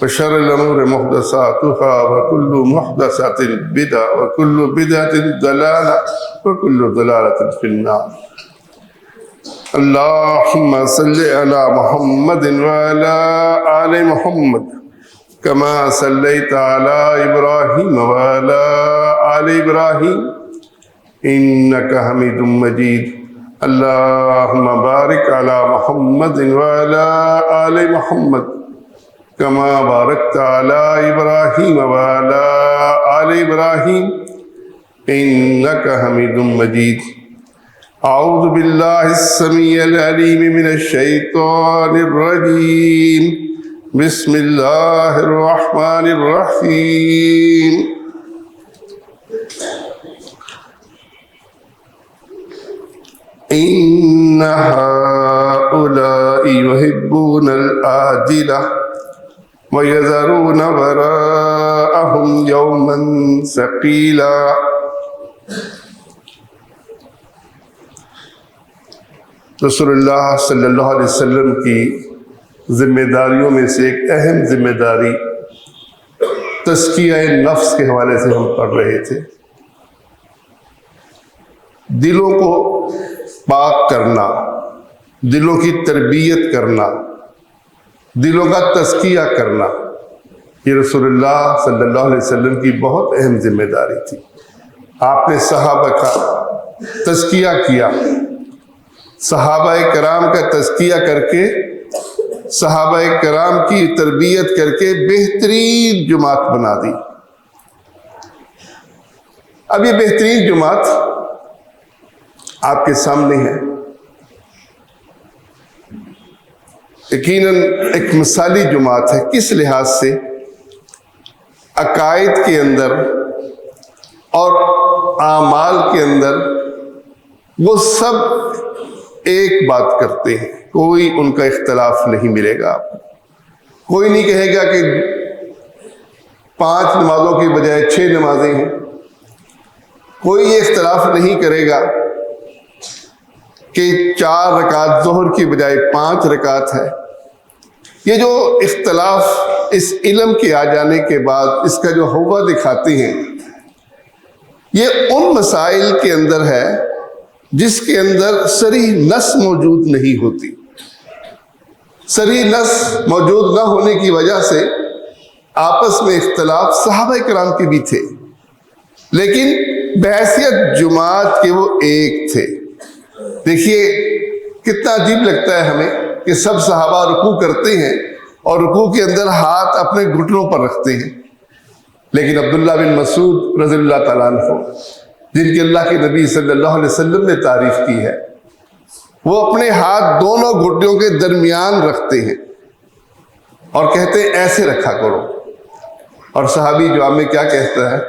وشر الأمور محدثاتها وكل محدثة بدعة وكل بدعة ضلالة وكل ضلالة في النار. اللهم صل على محمد وعلى آل محمد كما صليت على إبراهيم وعلى آل إبراهيم إنك حميد مجيد. اللهم بارك على محمد وعلى آل محمد كما باركت على إبراهيم وعلى آل إبراهيم إنك حميد مجيد. أعوذ بالله السميع العليم من الشيطان الرجيم. بسم الله الرحمن الرحيم. إن هؤلاء يحبون العاجلة ويذرون وراءهم يوما ثقيلا. رسول اللہ صلی اللہ علیہ وسلم کی ذمہ داریوں میں سے ایک اہم ذمہ داری تزکیہ نفس کے حوالے سے ہم پڑھ رہے تھے. دلوں کو پاک کرنا، دلوں کی تربیت کرنا، دلوں کا تزکیہ کرنا، یہ رسول اللہ صلی اللہ علیہ وسلم کی بہت اہم ذمہ داری تھی. آپ نے صحابہ کا تزکیہ کیا، صحابہ کرام کا تزکیہ کر کے، صحابہ کرام کی تربیت کر کے بہترین جماعت بنا دی. اب یہ بہترین جماعت آپ کے سامنے ہے. یقیناً ایک مثالی جماعت ہے. کس لحاظ سے؟ عقائد کے اندر اور اعمال کے اندر وہ سب ایک بات کرتے ہیں، کوئی ان کا اختلاف نہیں ملے گا. آپ کوئی نہیں کہے گا کہ 5 نمازوں کی بجائے 6 نمازیں ہیں. کوئی یہ اختلاف نہیں کرے گا کہ 4 رکعت ظہر کی بجائے 5 رکعت ہے. یہ جو اختلاف اس علم کے آ جانے کے بعد اس کا جو ہوا دکھاتے ہیں، یہ ان مسائل کے اندر ہے جس کے اندر صریح نص موجود نہیں ہوتی. صریح نص موجود نہ ہونے کی وجہ سے آپس میں اختلاف صحابہ کرام کے بھی تھے، لیکن بحیثیت جماعت کے وہ ایک تھے. دیکھیے کتنا عجیب لگتا ہے ہمیں کہ سب صحابہ رکوع کرتے ہیں اور رکوع کے اندر ہاتھ اپنے گھٹنوں پر رکھتے ہیں، لیکن عبداللہ بن مسعود رضی اللہ تعالیٰ عنہ، جن کی اللہ کے نبی صلی اللہ علیہ وسلم نے تعریف کی ہے، وہ اپنے ہاتھ دونوں گھٹنوں کے درمیان رکھتے ہیں اور کہتے ہیں ایسے رکھا کرو. اور صحابی جواب میں کیا کہتا ہے؟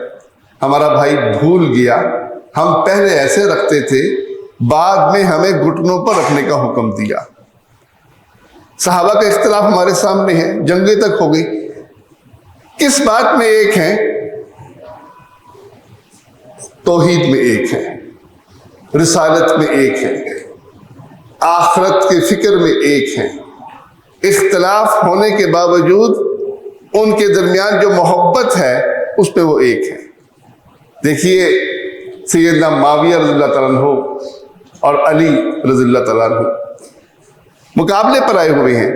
ہمارا بھائی بھول گیا، ہم پہلے ایسے رکھتے تھے، بعد میں ہمیں گھٹنوں پر رکھنے کا حکم دیا. صحابہ کا اختلاف ہمارے سامنے ہے، جنگیں تک ہو گئی. کس بات میں ایک ہیں؟ توحید میں ایک ہیں، رسالت میں ایک ہیں، آخرت کے فکر میں ایک ہیں. اختلاف ہونے کے باوجود ان کے درمیان جو محبت ہے اس پہ وہ ایک ہے. دیکھیے سیدنا معاویہ رضی اللہ تعالیٰ عنہ اور علی رضی اللہ تعالیٰ عنہ مقابلے پر آئے ہوئے ہیں،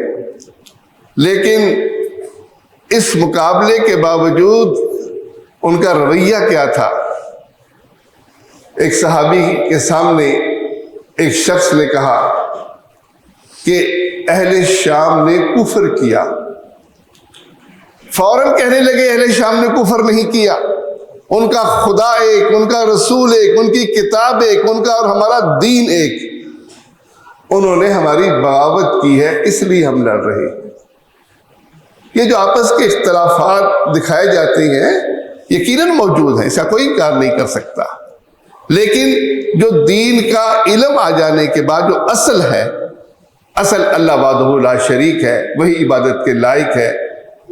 لیکن اس مقابلے کے باوجود ان کا رویہ کیا تھا؟ ایک صحابی کے سامنے ایک شخص نے کہا کہ اہل شام نے کفر کیا. فوراً کہنے لگے اہل شام نے کفر نہیں کیا، ان کا خدا ایک، ان کا رسول ایک، ان کی کتاب ایک، ان کا اور ہمارا دین ایک. انہوں نے ہماری بغاوت کی ہے، اس لیے ہم لڑ رہے ہیں. یہ جو آپس کے اختلافات دکھائے جاتے ہیں یقیناً موجود ہیں، اس کا کوئی انکار نہیں کر سکتا، لیکن جو دین کا علم آ جانے کے بعد جو اصل ہے، اصل اللہ وحدہ لا شریک ہے، وہی عبادت کے لائق ہے.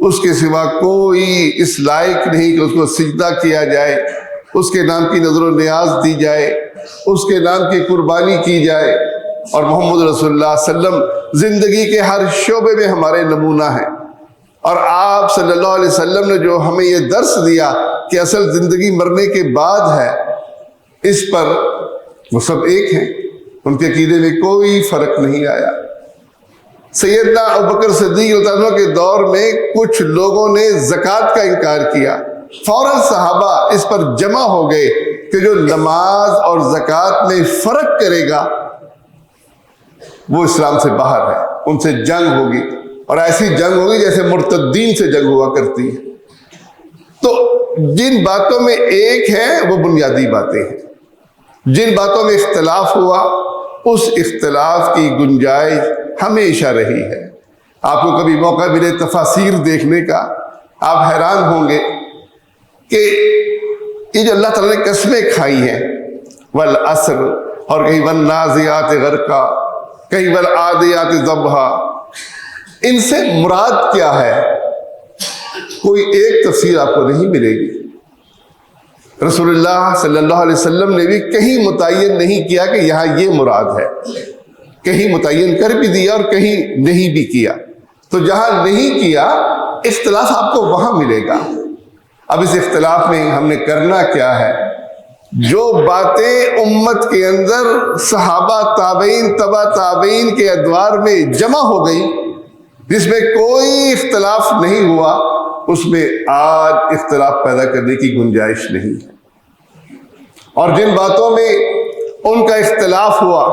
اس کے سوا کوئی اس لائق نہیں کہ اس کو سجدہ کیا جائے، اس کے نام کی نظر و نیاز دی جائے، اس کے نام کی قربانی کی جائے. اور محمد رسول اللہ صلی اللہ علیہ وسلم زندگی کے ہر شعبے میں ہمارے نمونہ ہیں. اور آپ صلی اللہ علیہ وسلم نے جو ہمیں یہ درس دیا کہ اصل زندگی مرنے کے بعد ہے، اس پر وہ سب ایک ہیں، ان کے عقیدے میں کوئی فرق نہیں آیا۔ سیدنا ابوبکر صدیق رضی اللہ عنہ کے دور میں کچھ لوگوں نے زکوٰۃ کا انکار کیا، فوراً صحابہ اس پر جمع ہو گئے کہ جو نماز اور زکوٰۃ میں فرق کرے گا وہ اسلام سے باہر ہے، ان سے جنگ ہوگی، اور ایسی جنگ ہوگی جیسے مرتدین سے جنگ ہوا کرتی ہے۔ تو جن باتوں میں ایک ہے وہ بنیادی باتیں ہیں، جن باتوں میں اختلاف ہوا اس اختلاف کی گنجائش ہمیشہ رہی ہے۔ آپ کو کبھی موقع ملے تفاسیر دیکھنے کا، آپ حیران ہوں گے کہ یہ جو اللہ تعالیٰ نے قسمیں کھائی ہیں، والعصر، اور کہیں والنازعات غرقا، کہیں والعادیات ضبحا، ان سے مراد کیا ہے؟ کوئی ایک تفسیر آپ کو نہیں ملے گی۔ رسول اللہ صلی اللہ علیہ وسلم نے بھی کہیں متعین نہیں کیا کہ یہاں یہ مراد ہے، کہیں متعین کر بھی دیا اور کہیں نہیں بھی کیا۔ تو جہاں نہیں کیا اختلاف آپ کو وہاں ملے گا۔ اب اس اختلاف میں ہم نے کرنا کیا ہے؟ جو باتیں امت کے اندر صحابہ، تابعین، تبع تابعین کے ادوار میں جمع ہو گئی، جس میں کوئی اختلاف نہیں ہوا، اس میں آج اختلاف پیدا کرنے کی گنجائش نہیں ہے۔ اور جن باتوں میں ان کا اختلاف ہوا،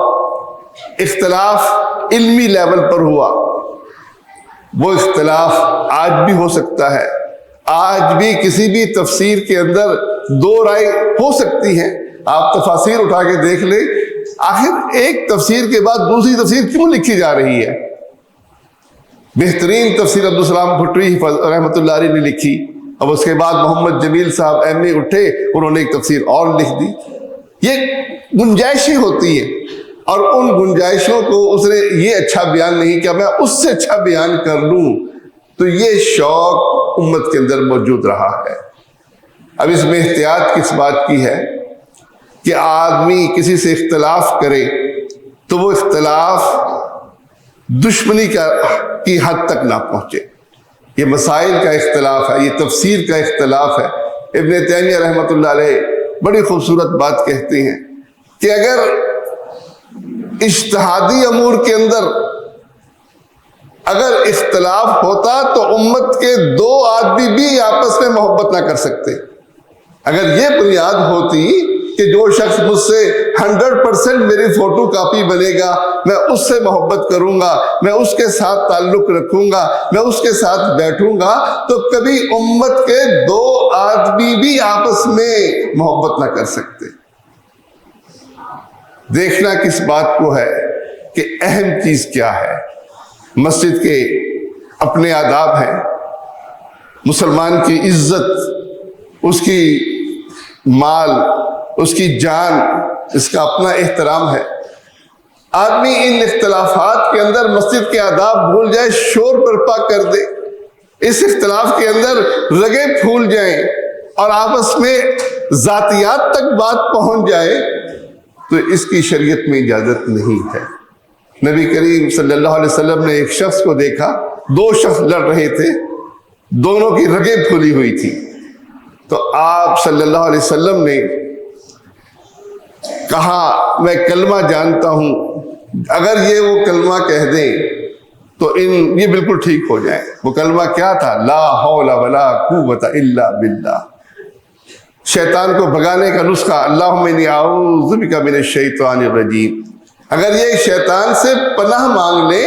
اختلاف علمی لیول پر ہوا، وہ اختلاف آج بھی ہو سکتا ہے۔ آج بھی کسی بھی تفسیر کے اندر دو رائے ہو سکتی ہیں۔ آپ تفاسیر اٹھا کے دیکھ لیں، آخر ایک تفسیر کے بعد دوسری تفسیر کیوں لکھی جا رہی ہے؟ بہترین تفسیر عبدالسلام بھٹوی رحمۃ اللہ علیہ نے لکھی، اب اس کے بعد محمد جمیل صاحب ایم اے اٹھے، انہوں نے ایک تفسیر اور لکھ دی۔ یہ گنجائشیں ہوتی ہیں، اور ان گنجائشوں کو اس نے یہ اچھا بیان نہیں کیا، میں اس سے اچھا بیان کر لوں، تو یہ شوق امت کے اندر موجود رہا ہے۔ اب اس میں احتیاط کس بات کی ہے کہ آدمی کسی سے اختلاف کرے تو وہ اختلاف دشمنی کی حد تک نہ پہنچے۔ یہ مسائل کا اختلاف ہے، یہ تفسیر کا اختلاف ہے۔ ابن تیمیہ رحمۃ اللہ علیہ بڑی خوبصورت بات کہتے ہیں کہ اگر اجتہادی امور کے اندر اگر اختلاف ہوتا تو امت کے دو آدمی بھی آپس میں محبت نہ کر سکتے۔ اگر یہ بنیاد ہوتی کہ جو شخص مجھ سے 100% میری فوٹو کاپی بنے گا، میں اس سے محبت کروں گا، میں اس کے ساتھ تعلق رکھوں گا، میں اس کے ساتھ بیٹھوں گا، تو کبھی امت کے دو آدمی بھی آپس میں محبت نہ کر سکتے۔ دیکھنا کس بات کو ہے کہ اہم چیز کیا ہے۔ مسجد کے اپنے آداب ہیں، مسلمان کی عزت، اس کی مال، اس کی جان، اس کا اپنا احترام ہے۔ آدمی ان اختلافات کے اندر مسجد کے آداب بھول جائے، شور برپا کر دے، اس اختلاف کے اندر رگیں پھول جائیں اور آپس میں ذاتیات تک بات پہنچ جائے، تو اس کی شریعت میں اجازت نہیں ہے۔ نبی کریم صلی اللہ علیہ وسلم نے ایک شخص کو دیکھا، دو شخص لڑ رہے تھے، دونوں کی رگیں پھولی ہوئی تھی، تو آپ صلی اللہ علیہ وسلم نے کہا میں کلمہ جانتا ہوں، اگر یہ وہ کلمہ کہہ دیں تو یہ بالکل ٹھیک ہو جائیں۔ وہ کلمہ کیا تھا؟ لا حول ولا قوت الا باللہ۔ شیطان کو بھگانے کا نسخہ، اللہم انی اعوذ بک من الشیطان الرجیم۔ اگر یہ شیطان سے پناہ مانگ لیں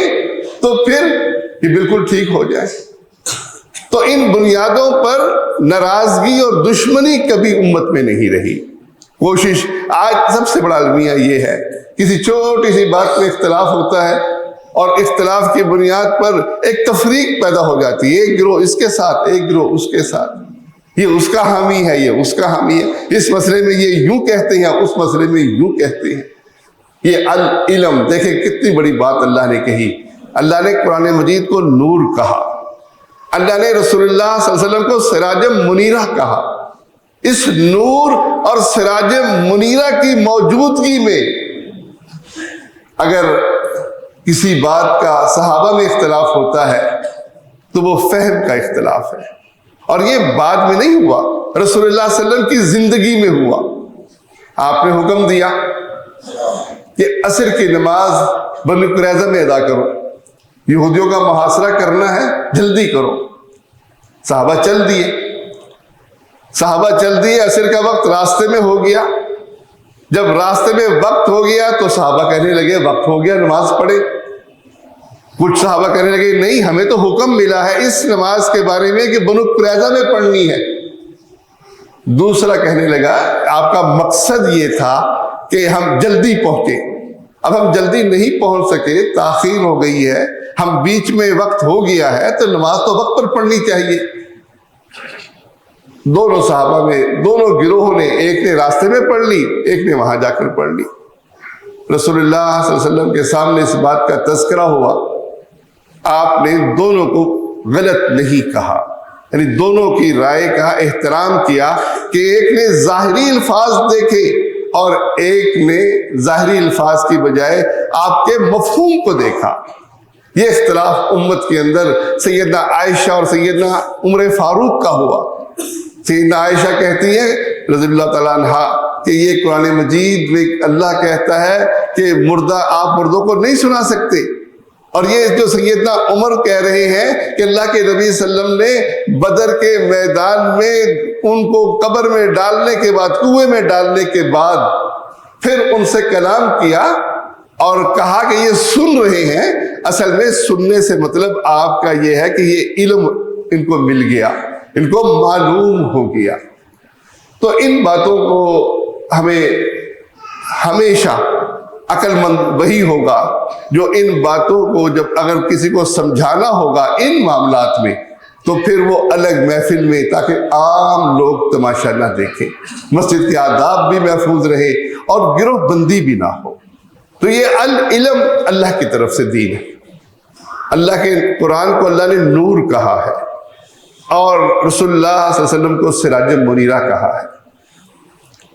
تو پھر یہ بالکل ٹھیک ہو جائے۔ تو ان بنیادوں پر ناراضگی اور دشمنی کبھی امت میں نہیں رہی۔ کوشش آج سب سے بڑا المیہ یہ ہے، کسی چھوٹی سی بات میں اختلاف ہوتا ہے اور اختلاف کی بنیاد پر ایک تفریق پیدا ہو جاتی ہے، ایک گروہ اس کے ساتھ، ایک گروہ اس کے ساتھ، یہ اس کا حامی ہے، یہ اس کا حامی ہے، اس مسئلے میں یہ یوں کہتے ہیں، اس مسئلے میں یوں کہتے ہیں۔ یہ العلم، دیکھیں کتنی بڑی بات اللہ نے کہی۔ اللہ نے قرآن مجید کو نور کہا، اللہ نے رسول اللہ صلی اللہ علیہ وسلم کو سراج منیرہ کہا۔ اس نور اور سراج منیرہ کی موجودگی میں اگر کسی بات کا صحابہ میں اختلاف ہوتا ہے تو وہ فہم کا اختلاف ہے، اور یہ بعد میں نہیں ہوا، رسول اللہ صلی اللہ علیہ وسلم کی زندگی میں ہوا۔ آپ نے حکم دیا کہ عصر کی نماز بنی قریظہ میں ادا کرو، یہودیوں کا محاصرہ کرنا ہے، جلدی کرو۔ صحابہ چل دیے، عصر کا وقت راستے میں ہو گیا۔ جب راستے میں وقت ہو گیا تو صحابہ کہنے لگے وقت ہو گیا، نماز پڑھے۔ کچھ صحابہ کہنے لگے نہیں، ہمیں تو حکم ملا ہے اس نماز کے بارے میں کہ بنو قریظہ میں پڑھنی ہے۔ دوسرا کہنے لگا آپ کا مقصد یہ تھا کہ ہم جلدی پہنچے، اب ہم جلدی نہیں پہنچ سکے، تاخیر ہو گئی ہے، ہم بیچ میں وقت ہو گیا ہے، تو نماز تو وقت پر پڑھنی چاہیے۔ دونوں صحابہ میں، دونوں گروہوں نے، ایک نے راستے میں پڑھ لی، ایک نے وہاں جا کر پڑھ لی۔ رسول اللہ صلی اللہ علیہ وسلم کے سامنے اس بات کا تذکرہ ہوا، آپ نے دونوں کو غلط نہیں کہا، یعنی دونوں کی رائے کا احترام کیا کہ ایک نے ظاہری الفاظ دیکھے اور ایک نے ظاہری الفاظ کی بجائے آپ کے مفہوم کو دیکھا۔ یہ اختلاف امت کے اندر سیدنا عائشہ اور سیدنا عمر فاروق کا ہوا۔ سیدنا عائشہ کہتی ہے رضی اللہ تعالیٰ عنہ کہ یہ قرآن مجید میں اللہ کہتا ہے کہ آپ مردوں کو نہیں سنا سکتے، اور یہ جو سیدنا عمر کہہ رہے ہیں کہ اللہ کے نبی صلی اللہ علیہ وسلم نے بدر کے میدان میں ان کو قبر میں ڈالنے کے بعد، کنویں میں ڈالنے کے بعد پھر ان سے کلام کیا اور کہا کہ یہ سن رہے ہیں۔ اصل میں سننے سے مطلب آپ کا یہ ہے کہ یہ علم ان کو مل گیا، ان کو معلوم ہو گیا۔ تو ان باتوں کو ہمیں ہمیشہ عقل مند وہی ہوگا جو ان باتوں کو جب اگر کسی کو سمجھانا ہوگا ان معاملات میں تو پھر وہ الگ محفل میں، تاکہ عام لوگ تماشا نہ دیکھیں، مسجد کے آداب بھی محفوظ رہے اور گروہ بندی بھی نہ ہو۔ تو یہ العلم اللہ کی طرف سے دین ہے، اللہ کے قرآن کو اللہ نے نور کہا ہے اور رسول اللہ صلی اللہ علیہ وسلم کو سراج منیرہ کہا ہے۔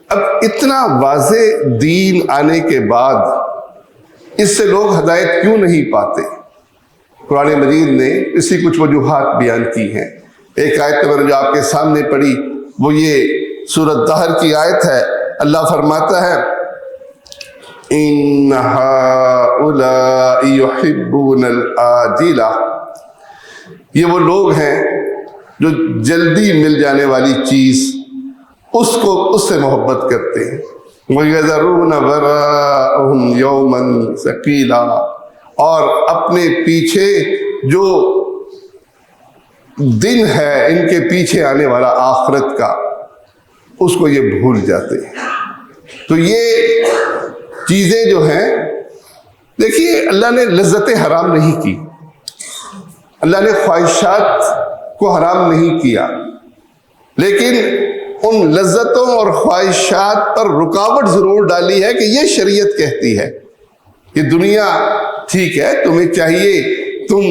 اب اتنا واضح دین آنے کے بعد اس سے لوگ ہدایت کیوں نہیں پاتے؟ قرآن مجید نے اسی کچھ وجوہات بیان کی ہیں۔ ایک آیت میں نے جو آپ کے سامنے پڑھی وہ یہ سورۃ دہر کی آیت ہے۔ اللہ فرماتا ہے إِنَّ هَؤُلَاءِ يُحِبُّونَ الْعَاجِلَةَ، یہ وہ لوگ ہیں جو جلدی مل جانے والی چیز اس سے محبت کرتے ہیں۔ وَيَذَرُونَ وَرَاءَهُمْ يَوْمًا ثَقِيلًا، اور اپنے پیچھے جو دن ہے ان کے پیچھے آنے والا آخرت کا، اس کو یہ بھول جاتے ہیں۔ تو یہ چیزیں جو ہیں، دیکھیے اللہ نے لذتیں حرام نہیں کی، اللہ نے خواہشات کو حرام نہیں کیا، لیکن ان لذتوں اور خواہشات پر رکاوٹ ضرور ڈالی ہے کہ یہ شریعت کہتی ہے کہ دنیا ٹھیک ہے، تمہیں چاہیے تم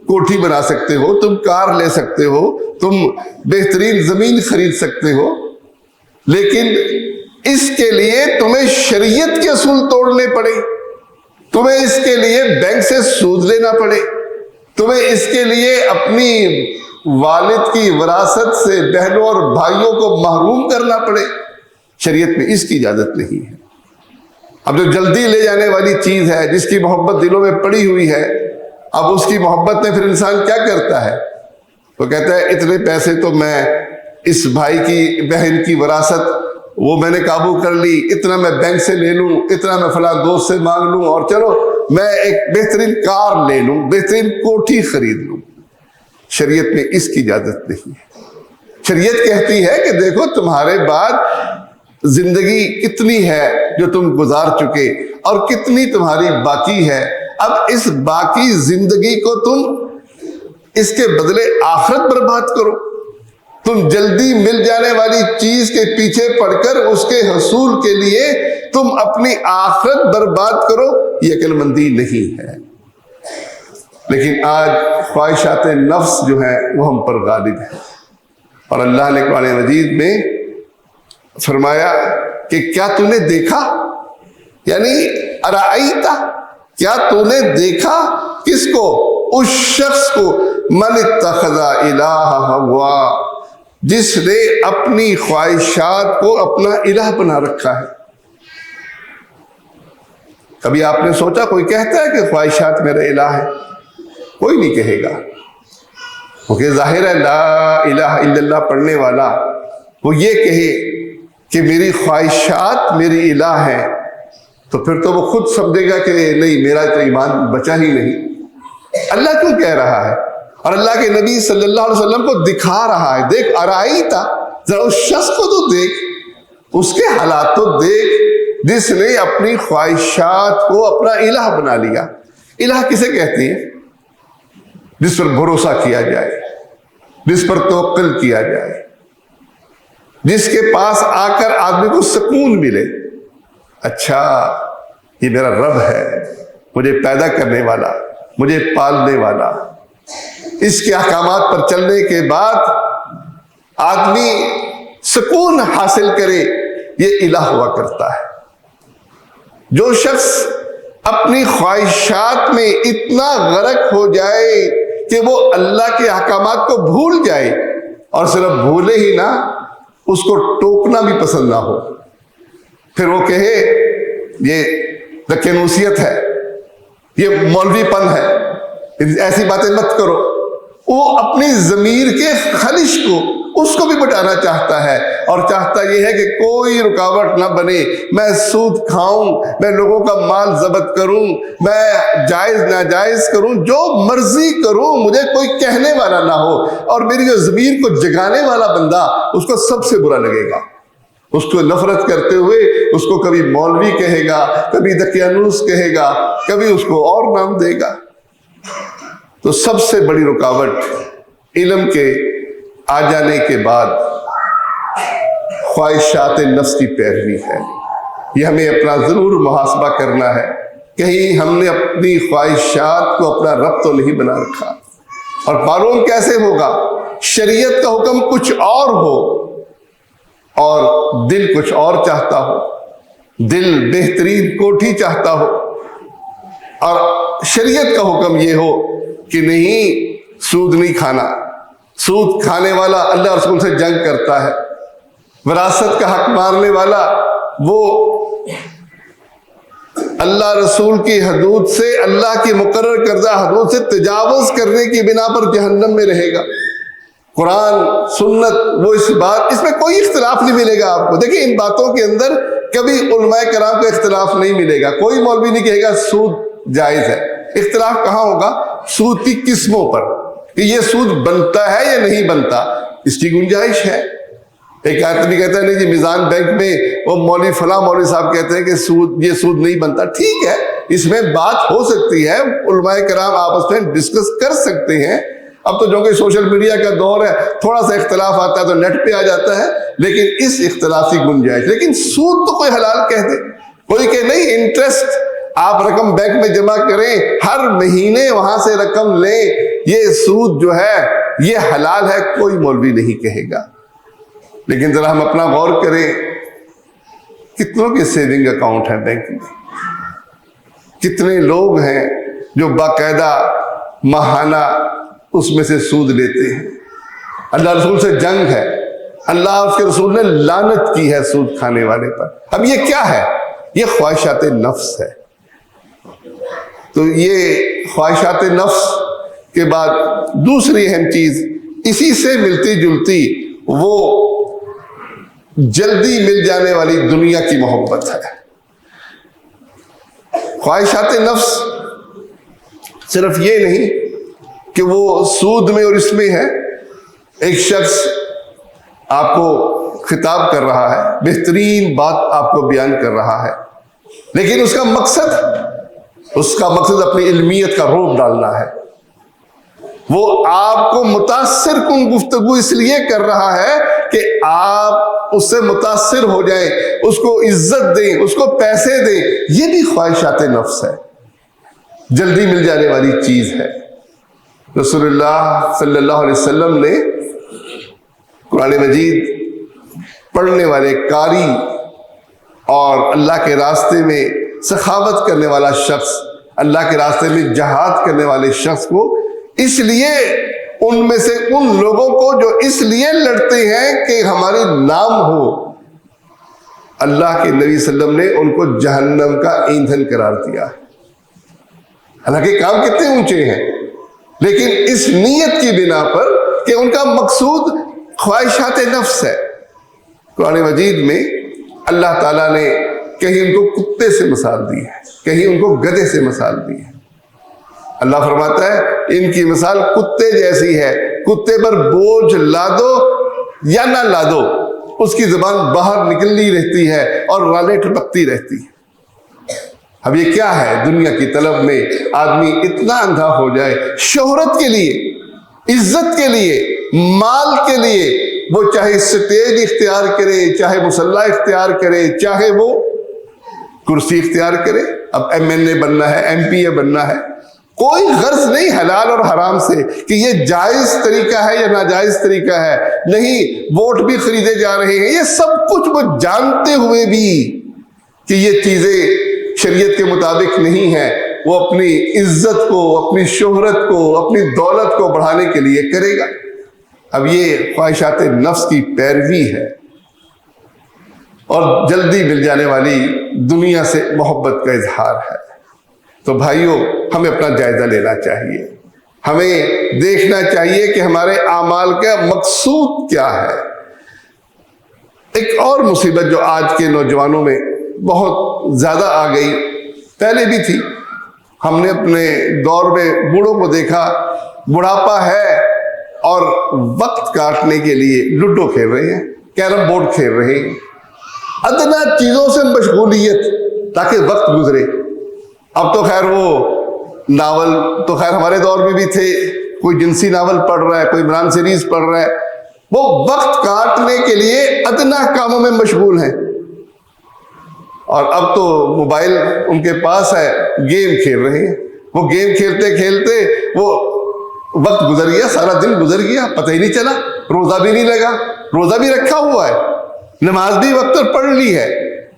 کوٹھی بنا سکتے ہو، تم کار لے سکتے ہو، تم بہترین زمین خرید سکتے ہو، لیکن اس کے لیے تمہیں شریعت کے اصول توڑنے پڑے، تمہیں اس کے لیے بینک سے سود لینا پڑے، تمہیں اس کے لیے اپنی والد کی وراثت سے بہنوں اور بھائیوں کو محروم کرنا پڑے۔ شریعت میں اس کی اجازت نہیں ہے۔ اب جو جلدی لے جانے والی چیز ہے، جس کی محبت دلوں میں پڑی ہوئی ہے، اب اس کی محبت میں پھر انسان کیا کرتا ہے؟ وہ کہتا ہے اتنے پیسے تو میں اس بھائی کی بہن کی وراثت وہ میں نے قابو کر لی، اتنا میں بینک سے لے لوں، اتنا میں فلاں دوست سے مانگ لوں، اور چلو میں ایک بہترین کار لے لوں، بہترین کوٹھی خرید لوں۔ شریعت میں اس کی اجازت نہیں ہے۔ شریعت کہتی ہے کہ دیکھو تمہارے بعد زندگی کتنی ہے جو تم گزار چکے اور کتنی تمہاری باقی ہے، اب اس باقی زندگی کو تم اس کے بدلے آخرت برباد کرو۔ تم جلدی مل جانے والی چیز کے پیچھے پڑ کر اس کے حصول کے لیے تم اپنی آخرت برباد کرو، یہ عقل مندی نہیں ہے۔ لیکن آج خواہشات نفس جو ہیں وہ ہم پر غالب ہیں، اور اللہ نے قرآن مجید میں فرمایا کہ کیا تو نے دیکھا، یعنی ارائیتا، کیا تو نے دیکھا کس کو؟ اس شخص کو من اتخذ الہ ہوا، جس نے اپنی خواہشات کو اپنا الہ بنا رکھا ہے۔ کبھی آپ نے سوچا کوئی کہتا ہے کہ خواہشات میرا الہ ہے؟ کوئی نہیں کہے گا، کیونکہ ظاہر ہے لا الہ الا اللہ پڑھنے والا وہ یہ کہے کہ میری خواہشات میری الہ ہے، تو پھر تو وہ خود سمجھے گا کہ نہیں میرا تو ایمان بچا ہی نہیں۔ اللہ کیوں کہہ رہا ہے؟ اور اللہ کے نبی صلی اللہ علیہ وسلم کو دکھا رہا ہے، دیکھ ارائیتا، ذرا اس شخص کو تو دیکھ، اس کے حالات تو دیکھ جس نے اپنی خواہشات کو اپنا الہ بنا لیا۔ الہ کسے کہتے ہیں؟ جس پر بھروسہ کیا جائے، جس پر توکل کیا جائے، جس کے پاس آ کر آدمی کو سکون ملے۔ اچھا یہ میرا رب ہے، مجھے پیدا کرنے والا، مجھے پالنے والا، اس کے احکامات پر چلنے کے بعد آدمی سکون حاصل کرے، یہ الہ ہوا کرتا ہے۔ جو شخص اپنی خواہشات میں اتنا غرق ہو جائے کہ وہ اللہ کے احکامات کو بھول جائے، اور صرف بھولے ہی نہ، اس کو ٹوکنا بھی پسند نہ ہو، پھر وہ کہے یہ دکنوسیت ہے، یہ مولوی پن ہے، ایسی باتیں مت کرو، وہ اپنی ضمیر کے خلش کو اس کو بھی بٹانا چاہتا ہے، اور چاہتا یہ ہے کہ کوئی رکاوٹ نہ بنے، میں سود کھاؤں، میں لوگوں کا مال ضبط کروں، میں جائز ناجائز کروں، جو مرضی کروں، مجھے کوئی کہنے والا نہ ہو، اور میری جو ضمیر کو جگانے والا بندہ، اس کو سب سے برا لگے گا، اس کو نفرت کرتے ہوئے اس کو کبھی مولوی کہے گا، کبھی دقیانوس کہے گا، کبھی اس کو اور نام دے گا۔ تو سب سے بڑی رکاوٹ علم کے آ جانے کے بعد خواہشات نفس کی پیروی ہے۔ یہ ہمیں اپنا ضرور محاسبہ کرنا ہے، کہیں ہم نے اپنی خواہشات کو اپنا رب تو نہیں بنا رکھا۔ اور معلوم کیسے ہوگا؟ شریعت کا حکم کچھ اور ہو اور دل کچھ اور چاہتا ہو، دل بہترین کوٹھی چاہتا ہو، اور شریعت کا حکم یہ ہو کہ نہیں سود نہیں کھانا، سود کھانے والا اللہ رسول سے جنگ کرتا ہے، وراثت کا حق مارنے والا وہ اللہ رسول کی حدود سے، اللہ کی مقرر کردہ حدود سے تجاوز کرنے کی بنا پر جہنم میں رہے گا۔ قرآن سنت وہ اس میں کوئی اختلاف نہیں ملے گا آپ کو۔ دیکھیں ان باتوں کے اندر کبھی علماء کرام کا اختلاف نہیں ملے گا، کوئی مولوی نہیں کہے گا سود جائز ہے۔ اختلاف کہاں ہوگا؟ سود کی قسموں پر، کہ یہ سود بنتا ہے یا نہیں بنتا، اس کی گنجائش ہے۔ ایک آدمی کہتا ہے نہیں جی میزان بینک میں وہ مولوی فلاں مولوی صاحب کہتے ہیں کہ یہ سود نہیں بنتا، ٹھیک ہے، اس میں بات ہو سکتی ہے، علماء کرام آپس میں ڈسکس کر سکتے ہیں۔ اب تو جو کہ سوشل میڈیا کا دور ہے، تھوڑا سا اختلاف آتا ہے تو نیٹ پہ آ جاتا ہے، لیکن اس اختلاف کی گنجائش۔ لیکن سود تو کوئی حلال کہہ دے، کوئی کہ نہیں انٹرسٹ آپ رقم بینک میں جمع کریں، ہر مہینے وہاں سے رقم لیں، یہ سود جو ہے یہ حلال ہے، کوئی مولوی نہیں کہے گا۔ لیکن ذرا ہم اپنا غور کریں، کتنوں کے سیونگ اکاؤنٹ ہیں بینک میں، کتنے لوگ ہیں جو باقاعدہ ماہانہ اس میں سے سود لیتے ہیں۔ اللہ رسول سے جنگ ہے، اللہ اس کے رسول نے لعنت کی ہے سود کھانے والے پر۔ اب یہ کیا ہے؟ یہ خواہشات نفس ہے۔ تو یہ خواہشات نفس کے بعد دوسری اہم چیز اسی سے ملتی جلتی وہ جلدی مل جانے والی دنیا کی محبت ہے۔ خواہشات نفس صرف یہ نہیں کہ وہ سود میں اور اس میں ہے۔ ایک شخص آپ کو خطاب کر رہا ہے، بہترین بات آپ کو بیان کر رہا ہے، لیکن اس کا مقصد اپنی علمیت کا روپ ڈالنا ہے۔ وہ آپ کو متاثر کن گفتگو اس لیے کر رہا ہے کہ آپ اس سے متاثر ہو جائیں، اس کو عزت دیں، اس کو پیسے دیں۔ یہ بھی خواہشات نفس ہے، جلدی مل جانے والی چیز ہے۔ رسول اللہ صلی اللہ علیہ وسلم نے قرآن مجید پڑھنے والے قاری اور اللہ کے راستے میں سخاوت کرنے والا شخص اللہ کے راستے میں جہاد کرنے والے شخص کو، اس لیے ان میں سے ان لوگوں کو جو اس لیے لڑتے ہیں کہ ہمارے نام ہو، اللہ کے نبی صلی اللہ علیہ وسلم نے ان کو جہنم کا ایندھن قرار دیا۔ حالانکہ کام کتنے اونچے ہیں، لیکن اس نیت کی بنا پر کہ ان کا مقصود خواہشات نفس ہے۔ قرآن مجید میں اللہ تعالیٰ نے کہیں ان کو کتے سے مثال دی ہے، کہیں ان کو گدھے سے مثال دی ہے۔ اللہ فرماتا ہے ان کی مثال کتے جیسی ہے، کتے پر بوجھ لا دو یا نہ لا دو، اس کی زبان باہر نکلتی رہتی ہے اور رالیں ٹپکتی رہتی ہیں۔ اب یہ کیا ہے؟ دنیا کی طلب میں آدمی اتنا اندھا ہو جائے، شہرت کے لیے، عزت کے لیے، مال کے لیے، وہ چاہے سٹیج اختیار کرے، چاہے مسلح اختیار کرے، چاہے وہ کرسی اختیار کرے۔ اب MLA بننا ہے، MP بننا ہے، کوئی غرض نہیں حلال اور حرام سے کہ یہ جائز طریقہ ہے یا ناجائز طریقہ ہے، نہیں، ووٹ بھی خریدے جا رہے ہیں، یہ سب کچھ وہ جانتے ہوئے بھی کہ یہ چیزیں شریعت کے مطابق نہیں ہے، وہ اپنی عزت کو، اپنی شہرت کو، اپنی دولت کو بڑھانے کے لیے کرے گا۔ اب یہ خواہشات نفس کی پیروی ہے اور جلدی مل جانے والی دنیا سے محبت کا اظہار ہے۔ تو بھائیوں، ہمیں اپنا جائزہ لینا چاہیے، ہمیں دیکھنا چاہیے کہ ہمارے اعمال کا مقصود کیا ہے۔ ایک اور مصیبت جو آج کے نوجوانوں میں بہت زیادہ آ گئی، پہلے بھی تھی، ہم نے اپنے دور میں بوڑھوں کو دیکھا، بڑھاپا ہے اور وقت کاٹنے کے لیے لوڈو کھیل رہے ہیں، کیرم بورڈ کھیل رہے ہیں، ادنا چیزوں سے مشغولیت تاکہ وقت گزرے۔ اب تو خیر وہ ناول تو خیر ہمارے دور میں بھی تھے، کوئی جنسی ناول پڑھ رہا ہے، کوئی عمران سیریز پڑھ رہا ہے، وہ وقت کاٹنے کے لیے ادنا کاموں میں مشغول ہیں۔ اور اب تو موبائل ان کے پاس ہے، گیم کھیل رہے ہیں، وہ گیم کھیلتے کھیلتے وہ وقت گزر گیا، سارا دن گزر گیا، پتہ ہی نہیں چلا، روزہ بھی نہیں لگا، روزہ بھی رکھا ہوا ہے، نماز بھی وقت پر پڑھ لی ہے،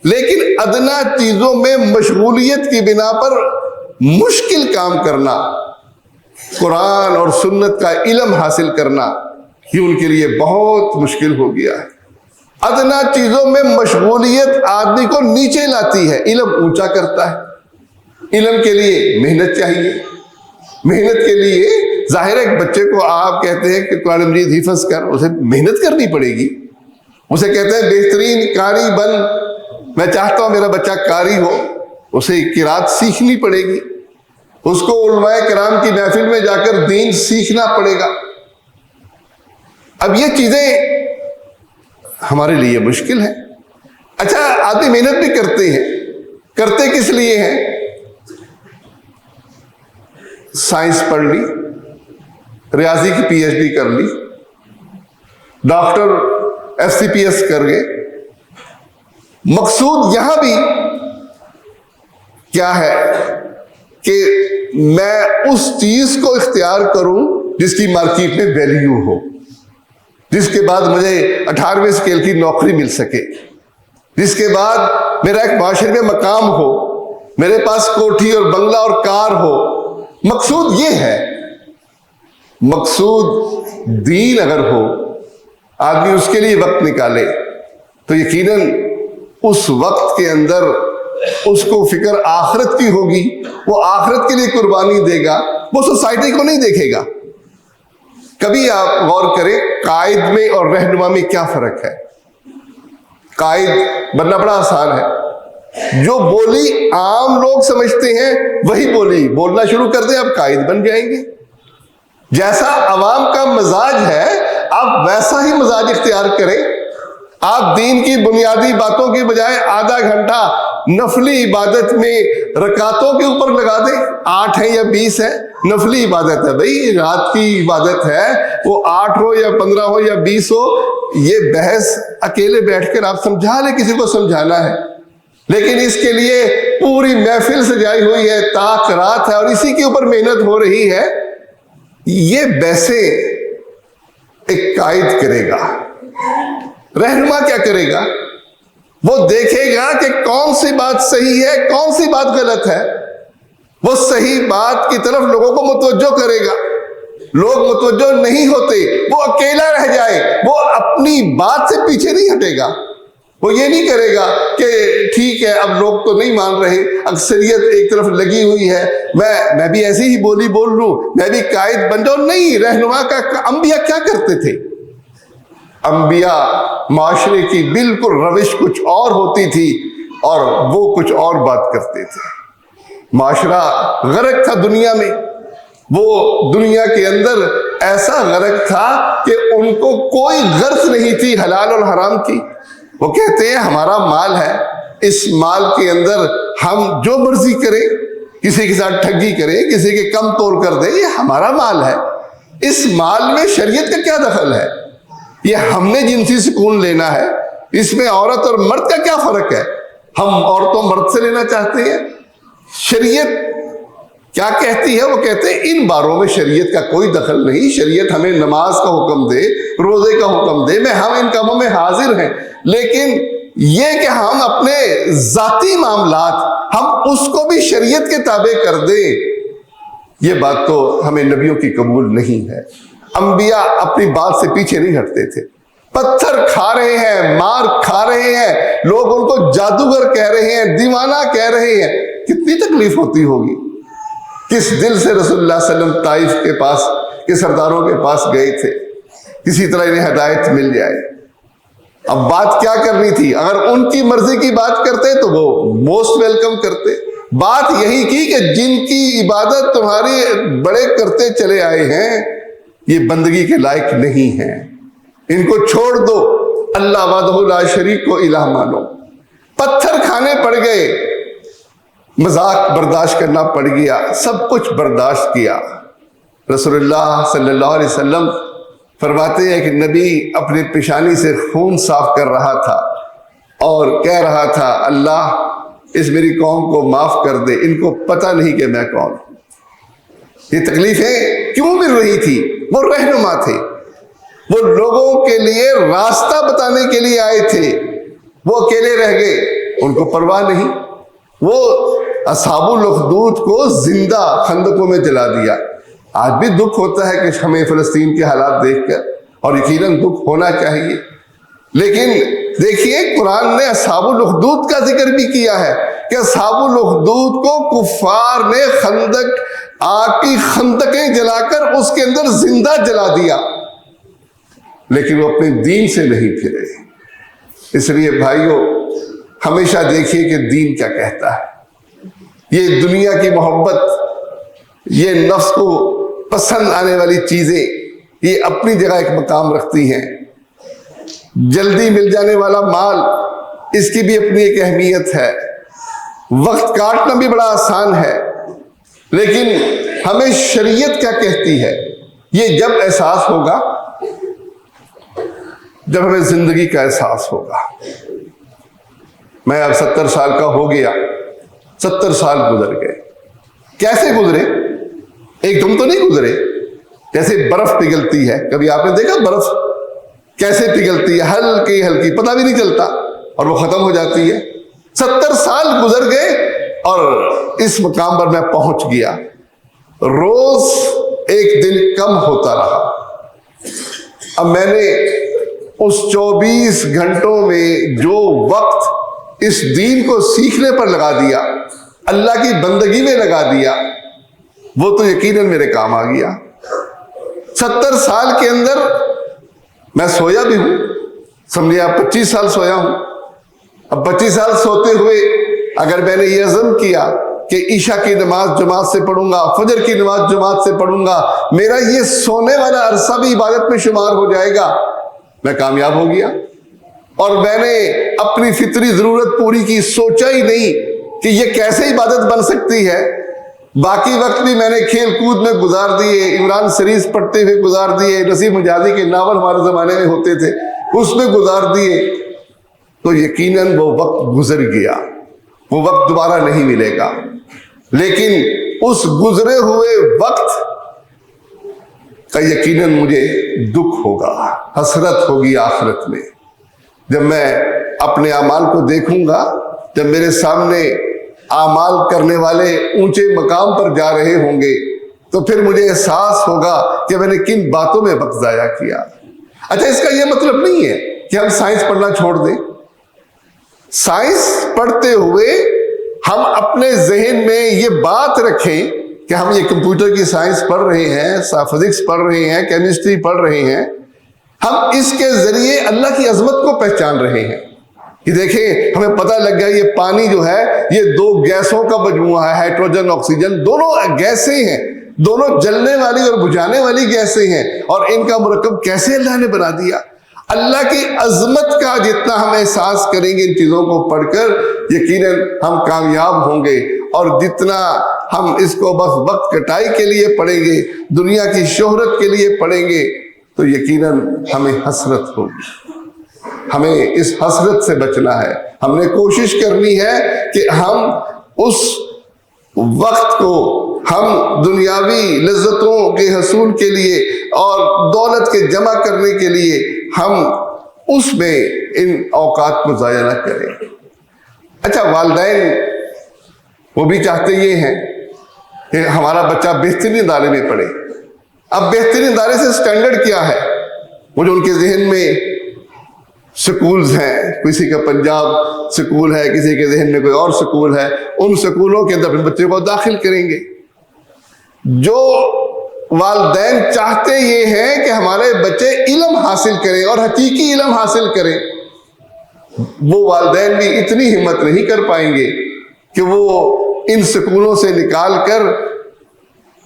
لیکن ادنا چیزوں میں مشغولیت کی بنا پر مشکل کام کرنا، قرآن اور سنت کا علم حاصل کرنا، یہ ان کے لیے بہت مشکل ہو گیا ہے۔ ادنا چیزوں میں مشغولیت آدمی کو نیچے لاتی ہے، علم اونچا کرتا ہے۔ علم کے لیے محنت چاہیے، محنت کے لیے ظاہر ہے ایک بچے کو آپ کہتے ہیں کہ قرآن مجید حفظ کر، اسے محنت کرنی پڑے گی، اسے کہتے ہیں بہترین قاری بن، میں چاہتا ہوں میرا بچہ قاری ہو، اسے قرات سیکھنی پڑے گی، اس کو علماء کرام کی محفل میں جا کر دین سیکھنا پڑے گا۔ اب یہ چیزیں ہمارے لیے مشکل ہے۔ اچھا، آدمی محنت بھی کرتے ہیں، کرتے کس لیے ہیں؟ سائنس پڑھ لی، ریاضی کی PhD کر لی، ڈاکٹر FCPS کر گئے، مقصود یہاں بھی کیا ہے کہ میں اس چیز کو اختیار کروں جس کی مارکیٹ میں ویلیو ہو، جس کے بعد مجھے 18ویں اسکیل کی نوکری مل سکے، جس کے بعد میرا ایک معاشرے میں مقام ہو، میرے پاس کوٹھی اور بنگلہ اور کار ہو۔ مقصود یہ ہے۔ مقصود دین اگر ہو، آدمی اس کے لیے وقت نکالے تو یقیناً اس وقت کے اندر اس کو فکر آخرت کی ہوگی، وہ آخرت کے لیے قربانی دے گا، وہ سوسائٹی کو نہیں دیکھے گا۔ کبھی آپ غور کریں قائد میں اور رہنما میں کیا فرق ہے۔ قائد بننا بڑا آسان ہے، جو بولی عام لوگ سمجھتے ہیں وہی بولی بولنا شروع کر دیں، آپ قائد بن جائیں گے۔ جیسا عوام کا مزاج ہے آپ ویسا ہی مزاج اختیار کریں۔ آپ دین کی بنیادی باتوں کی بجائے آدھا گھنٹہ نفلی عبادت میں رکعتوں کے اوپر لگا دیں، 8 ہیں یا 20 ہیں، نفلی عبادت ہے بھائی، رات کی عبادت ہے، وہ 8 ہو یا 15 ہو یا 20 ہو، یہ بحث اکیلے بیٹھ کر آپ سمجھا لیں، کسی کو سمجھانا ہے، لیکن اس کے لیے پوری محفل سجائی ہوئی ہے، تاک رات ہے اور اسی کے اوپر محنت ہو رہی ہے۔ یہ بحثیں ایک قائد کرے گا۔ رہنما کیا کرے گا؟ وہ دیکھے گا کہ کون سی بات صحیح ہے، کون سی بات غلط ہے، وہ صحیح بات کی طرف لوگوں کو متوجہ کرے گا. لوگ متوجہ نہیں ہوتے، وہ اکیلا رہ جائے، وہ اپنی بات سے پیچھے نہیں ہٹے گا. وہ یہ نہیں کرے گا کہ ٹھیک ہے اب لوگ تو نہیں مان رہے، اکثریت ایک طرف لگی ہوئی ہے، میں بھی ایسی ہی بولی بول لوں، میں بھی قائد بن جاؤں. نہیں، رہنما کا انبیاء کیا کرتے تھے؟ انبیاء معاشرے کی بالکل روش کچھ اور ہوتی تھی اور وہ کچھ اور بات کرتے تھے. معاشرہ غرق تھا دنیا میں، وہ دنیا کے اندر ایسا غرق تھا کہ ان کو کوئی غرض نہیں تھی حلال اور حرام کی. وہ کہتے ہیں ہمارا مال ہے، اس مال کے اندر ہم جو مرضی کریں، کسی کے ساتھ ٹھگی کریں، کسی کے کم تول کر دیں، یہ ہمارا مال ہے. اس مال میں شریعت کا کیا دخل ہے؟ یہ ہم نے جنسی سکون لینا ہے، اس میں عورت اور مرد کا کیا فرق ہے؟ ہم عورتوں مرد سے لینا چاہتے ہیں. شریعت کیا کہتی ہے؟ وہ کہتے ہیں ان باروں میں شریعت کا کوئی دخل نہیں. شریعت ہمیں نماز کا حکم دے، روزے کا حکم دے، ہم ان کاموں میں حاضر ہیں، لیکن یہ کہ ہم اپنے ذاتی معاملات ہم اس کو بھی شریعت کے تابع کر دیں، یہ بات تو ہمیں نبیوں کی قبول نہیں ہے. انبیاء اپنی بات سے پیچھے نہیں ہٹتے تھے. پتھر کھا رہے ہیں، مار کھا رہے ہیں، لوگ ان کو جادوگر کہہ رہے ہیں، دیوانہ کہہ رہے ہیں، کتنی تکلیف ہوتی ہوگی. کس دل سے رسول اللہ صلی اللہ علیہ وسلم طائف کے پاس کے سرداروں کے پاس گئے تھے، کسی طرح انہیں ہدایت مل جائے. اب بات کیا کرنی تھی؟ اگر ان کی مرضی کی بات کرتے تو وہ موسٹ ویلکم کرتے. بات یہی کی کہ جن کی عبادت تمہاری بڑے کرتے چلے آئے ہیں یہ بندگی کے لائق نہیں ہیں، ان کو چھوڑ دو، اللہ وحدہ لا شریک کو الہ مانو. پتھر کھانے پڑ گئے، مذاق برداشت کرنا پڑ گیا، سب کچھ برداشت کیا. رسول اللہ صلی اللہ علیہ وسلم فرماتے ہیں کہ نبی اپنے پیشانی سے خون صاف کر رہا تھا اور کہہ رہا تھا اللہ اس میری قوم کو معاف کر دے، ان کو پتہ نہیں کہ میں کون ہوں. یہ تکلیفیں کیوں مل رہی تھی؟ وہ رہنما تھے، وہ لوگوں کے لیے راستہ بتانے کے لیے آئے تھے. وہ اکیلے رہ گئے، ان کو پرواہ نہیں. وہ اصحاب الاخدود کو زندہ خندقوں میں جلا دیا. آج بھی دکھ ہوتا ہے کہ ہمیں فلسطین کے حالات دیکھ کر، اور یقیناً دکھ ہونا چاہیے، لیکن دیکھیے قرآن نے اصحاب الاخدود کا ذکر بھی کیا ہے کہ اصحاب الاخدود کو کفار نے آگ کی خندقیں جلا کر اس کے اندر زندہ جلا دیا، لیکن وہ اپنے دین سے نہیں پھرے. اس لیے بھائیوں ہمیشہ دیکھیے کہ دین کیا کہتا ہے. یہ دنیا کی محبت، یہ نفس کو پسند آنے والی چیزیں، یہ اپنی جگہ ایک مقام رکھتی ہیں. جلدی مل جانے والا مال، اس کی بھی اپنی ایک اہمیت ہے. وقت کاٹنا بھی بڑا آسان ہے، لیکن ہمیں شریعت کیا کہتی ہے یہ جب احساس ہوگا، جب ہمیں زندگی کا احساس ہوگا. میں اب 70 سال کا ہو گیا، 70 سال گزر گئے. کیسے گزرے؟ ایک دم تو نہیں گزرے. جیسے برف پگھلتی ہے، کبھی آپ نے دیکھا برف کیسے پگھلتی ہے؟ ہلکی ہلکی، پتہ بھی نہیں چلتا اور وہ ختم ہو جاتی ہے. 70 سال گزر گئے اور اس مقام پر میں پہنچ گیا. روز ایک دن کم ہوتا رہا. اب میں نے اس 24 گھنٹوں میں جو وقت اس دین کو سیکھنے پر لگا دیا، اللہ کی بندگی میں لگا دیا، وہ تو یقیناً میرے کام آ گیا. 70 سال کے اندر میں سویا بھی ہوں، سمجھے آپ 25 سال سویا ہوں. اب 25 سال سوتے ہوئے اگر میں نے یہ عزم کیا کہ عشاء کی نماز جماعت سے پڑھوں گا، فجر کی نماز جماعت سے پڑھوں گا، میرا یہ سونے والا عرصہ بھی عبادت میں شمار ہو جائے گا، میں کامیاب ہو گیا. اور میں نے اپنی فطری ضرورت پوری کی، سوچا ہی نہیں کہ یہ کیسے عبادت بن سکتی ہے. باقی وقت بھی میں نے کھیل کود میں گزار دیے، عمران سیریز پڑھتے ہوئے گزار دیے، نسیم حجازی کے ناول ہمارے زمانے میں ہوتے تھے اس میں گزار دیے. تو یقیناً وہ وقت گزر گیا، وہ وقت دوبارہ نہیں ملے گا. لیکن اس گزرے ہوئے وقت کا یقیناً مجھے دکھ ہوگا، حسرت ہوگی آخرت میں، جب میں اپنے اعمال کو دیکھوں گا، جب میرے سامنے اعمال کرنے والے اونچے مقام پر جا رہے ہوں گے تو پھر مجھے احساس ہوگا کہ میں نے کن باتوں میں وقت ضائع کیا۔ اچھا، اس کا یہ مطلب نہیں ہے کہ ہم سائنس پڑھنا چھوڑ دیں۔ سائنس پڑھتے ہوئے ہم اپنے ذہن میں یہ بات رکھیں کہ ہم یہ کمپیوٹر کی سائنس پڑھ رہے ہیں، فزکس پڑھ رہے ہیں، کیمسٹری پڑھ رہے ہیں، ہم اس کے ذریعے اللہ کی عظمت کو پہچان رہے ہیں کہ دیکھیں ہمیں پتہ لگ گیا یہ پانی جو ہے یہ دو گیسوں کا مجموعہ ہے، ہائیڈروجن آکسیجن، دونوں گیسیں ہیں، دونوں جلنے والی اور بجھانے والی گیسیں ہیں، اور ان کا مرکب کیسے اللہ نے بنا دیا۔ اللہ کی عظمت کا جتنا ہم احساس کریں گے ان چیزوں کو پڑھ کر، یقیناً ہم کامیاب ہوں گے، اور جتنا ہم اس کو بس وقت کٹائی کے لیے پڑھیں گے، دنیا کی شہرت کے لیے پڑھیں گے، تو یقیناً ہمیں حسرت ہوگی۔ ہمیں اس حسرت سے بچنا ہے۔ ہم نے کوشش کرنی ہے کہ ہم اس وقت کو ہم دنیاوی لذتوں کے حصول کے لیے اور دولت کے جمع کرنے کے لیے ہم اس میں ان اوقات کو ضائع نہ کریں۔ اچھا، والدین وہ بھی چاہتے یہ ہیں کہ ہمارا بچہ بہترین ادارے میں پڑھے۔ اب بہترین ادارے سے سٹینڈرڈ کیا ہے؟ وہ جو ان کے ذہن میں سکولز ہیں، کسی کا پنجاب سکول ہے، کسی کے ذہن میں کوئی اور سکول ہے، ان سکولوں کے اندر اپنے بچے کو داخل کریں گے۔ جو والدین چاہتے یہ ہیں کہ ہمارے بچے علم حاصل کریں اور حقیقی علم حاصل کریں، وہ والدین بھی اتنی ہمت نہیں کر پائیں گے کہ وہ ان سکولوں سے نکال کر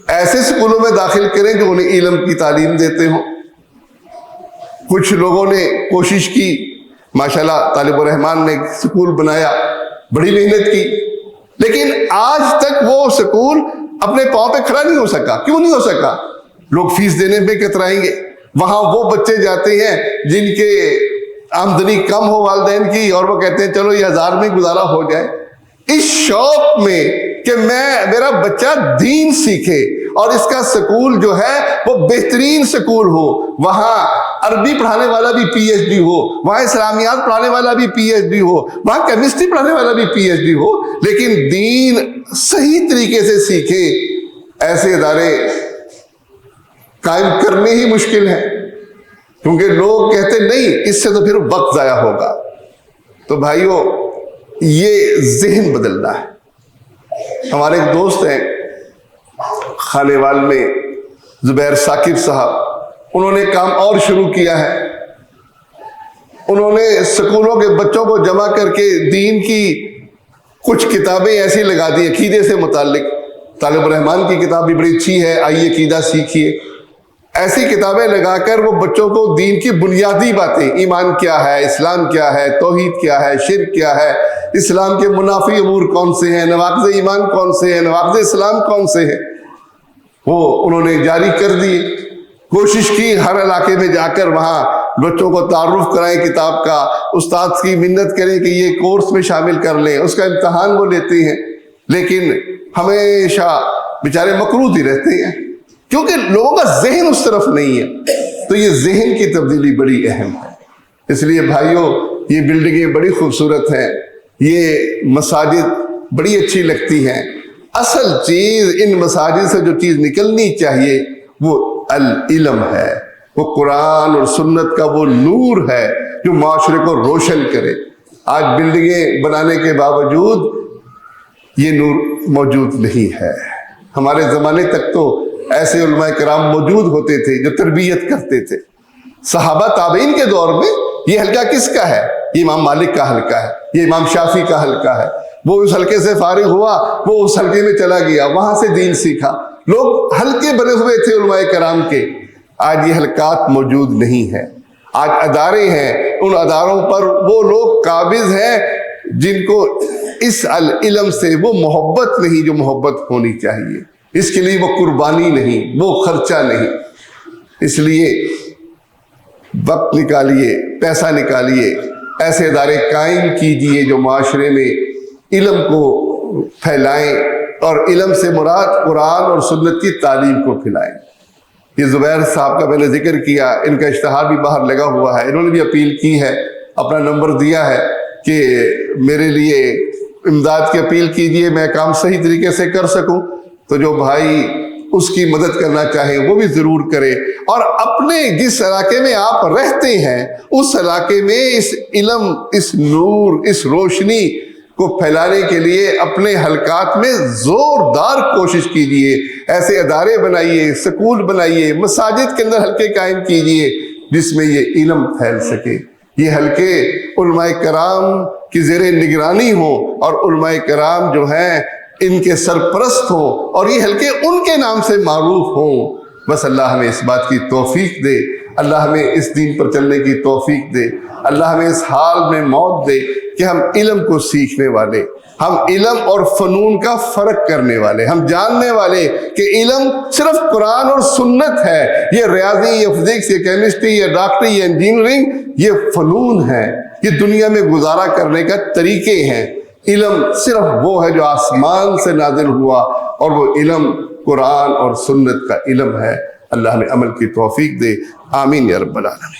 ایسے سکولوں میں داخل کریں جو انہیں علم کی تعلیم دیتے ہوں۔ کچھ لوگوں نے کوشش کی، ماشاءاللہ طالب الرحمان نے سکول بنایا، بڑی محنت کی، لیکن آج تک وہ سکول اپنے پاؤں پہ کھڑا نہیں ہو سکا۔ کیوں نہیں ہو سکا؟ لوگ فیس دینے پہ کترائیں گے۔ وہاں وہ بچے جاتے ہیں جن کے آمدنی کم ہو والدین کی، اور وہ کہتے ہیں چلو یہ 1000 میں گزارا ہو جائے، اس شوق میں کہ میرا بچہ دین سیکھے اور اس کا سکول جو ہے وہ بہترین سکول ہو، وہاں عربی پڑھانے والا بھی پی ایچ ڈی ہو، وہاں اسلامیات پڑھانے والا بھی پی ایچ ڈی ہو، وہاں کیمسٹری پڑھانے والا بھی پی ایچ ڈی ہو، لیکن دین صحیح طریقے سے سیکھے۔ ایسے ادارے قائم کرنے ہی مشکل ہیں، کیونکہ لوگ کہتے نہیں اس سے تو پھر وقت ضائع ہوگا۔ تو بھائیوں، یہ ذہن بدلنا ہے۔ ہمارے ایک دوست ہیں خانیوال میں، زبیر ثاقب صاحب، انہوں نے کام اور شروع کیا ہے۔ انہوں نے سکولوں کے بچوں کو جمع کر کے دین کی کچھ کتابیں ایسی لگا دی عقیدے سے متعلق۔ طالب الرحمان کی کتاب بھی بڑی اچھی ہے، آئیے عقیدہ سیکھیے۔ ایسی کتابیں لگا کر وہ بچوں کو دین کی بنیادی باتیں، ایمان کیا ہے، اسلام کیا ہے، توحید کیا ہے، شرک کیا ہے، اسلام کے منافی امور کون سے ہیں، نواقض ایمان کون سے ہیں، نواقض اسلام کون سے ہیں، وہ انہوں نے جاری کر دیے۔ کوشش کی ہر علاقے میں جا کر وہاں بچوں کو تعارف کرائیں کتاب کا، استاد کی منت کریں کہ یہ کورس میں شامل کر لیں، اس کا امتحان وہ لیتے ہیں، لیکن ہمیشہ بیچارے مقروض ہی رہتے ہیں کیونکہ لوگوں کا ذہن اس طرف نہیں ہے۔ تو یہ ذہن کی تبدیلی بڑی اہم ہے۔ اس لیے بھائیوں، یہ بلڈنگیں بڑی خوبصورت ہیں، یہ مساجد بڑی اچھی لگتی ہیں، اصل چیز ان مساجد سے جو چیز نکلنی چاہیے وہ العلم ہے، وہ قرآن اور سنت کا وہ نور ہے جو معاشرے کو روشن کرے۔ آج بلڈنگیں بنانے کے باوجود یہ نور موجود نہیں ہے۔ ہمارے زمانے تک تو ایسے علماء کرام موجود ہوتے تھے جو تربیت کرتے تھے۔ صحابہ تابعین کے دور میں یہ حلقہ کس کا ہے؟ یہ امام مالک کا حلقہ ہے، یہ امام شافعی کا حلقہ ہے۔ وہ اس حلقے سے فارغ ہوا، وہ اس حلقے میں چلا گیا، وہاں سے دین سیکھا۔ لوگ حلقے بنے ہوئے تھے علماء کرام کے۔ آج یہ حلقات موجود نہیں ہیں، آج ادارے ہیں، ان اداروں پر وہ لوگ قابض ہیں جن کو اس علم سے وہ محبت نہیں جو محبت ہونی چاہیے، اس کے لیے وہ قربانی نہیں، وہ خرچہ نہیں۔ اس لیے وقت نکالیے، پیسہ نکالیے، ایسے ادارے قائم کیجئے جو معاشرے میں علم کو پھیلائیں اور علم سے مراد قرآن اور سنت کی تعلیم کو پھیلائیں۔ یہ زبیر صاحب کا میں نے ذکر کیا، ان کا اشتہار بھی باہر لگا ہوا ہے، انہوں نے بھی اپیل کی ہے، اپنا نمبر دیا ہے کہ میرے لیے امداد کی اپیل کیجئے، میں کام صحیح طریقے سے کر سکوں، تو جو بھائی اس کی مدد کرنا چاہے وہ بھی ضرور کرے، اور اپنے جس علاقے میں آپ رہتے ہیں اس علاقے میں اس علم، اس نور، اس روشنی کو پھیلانے کے لیے اپنے حلقات میں زوردار کوشش کیجئے، ایسے ادارے بنائیے، سکول بنائیے، مساجد کے اندر حلقے قائم کیجئے جس میں یہ علم پھیل سکے۔ یہ حلقے علماء کرام کی زیر نگرانی ہوں، اور علماء کرام جو ہیں ان کے سرپرست ہوں، اور یہ حلقے ان کے نام سے معروف ہوں۔ بس اللہ ہمیں اس بات کی توفیق دے، اللہ ہمیں اس دین پر چلنے کی توفیق دے، اللہ ہمیں اس حال میں موت دے کہ ہم علم کو سیکھنے والے، ہم علم اور فنون کا فرق کرنے والے، ہم جاننے والے کہ علم صرف قرآن اور سنت ہے، یہ ریاضی، یہ فزکس، یہ کیمسٹری، یہ ڈاکٹری، یہ انجینئرنگ، یہ فنون ہے، یہ دنیا میں گزارا کرنے کا طریقے ہیں۔ علم صرف وہ ہے جو آسمان سے نازل ہوا، اور وہ علم قرآن اور سنت کا علم ہے۔ اللہ ہمیں عمل کی توفیق دے، آمین یا رب العالمین۔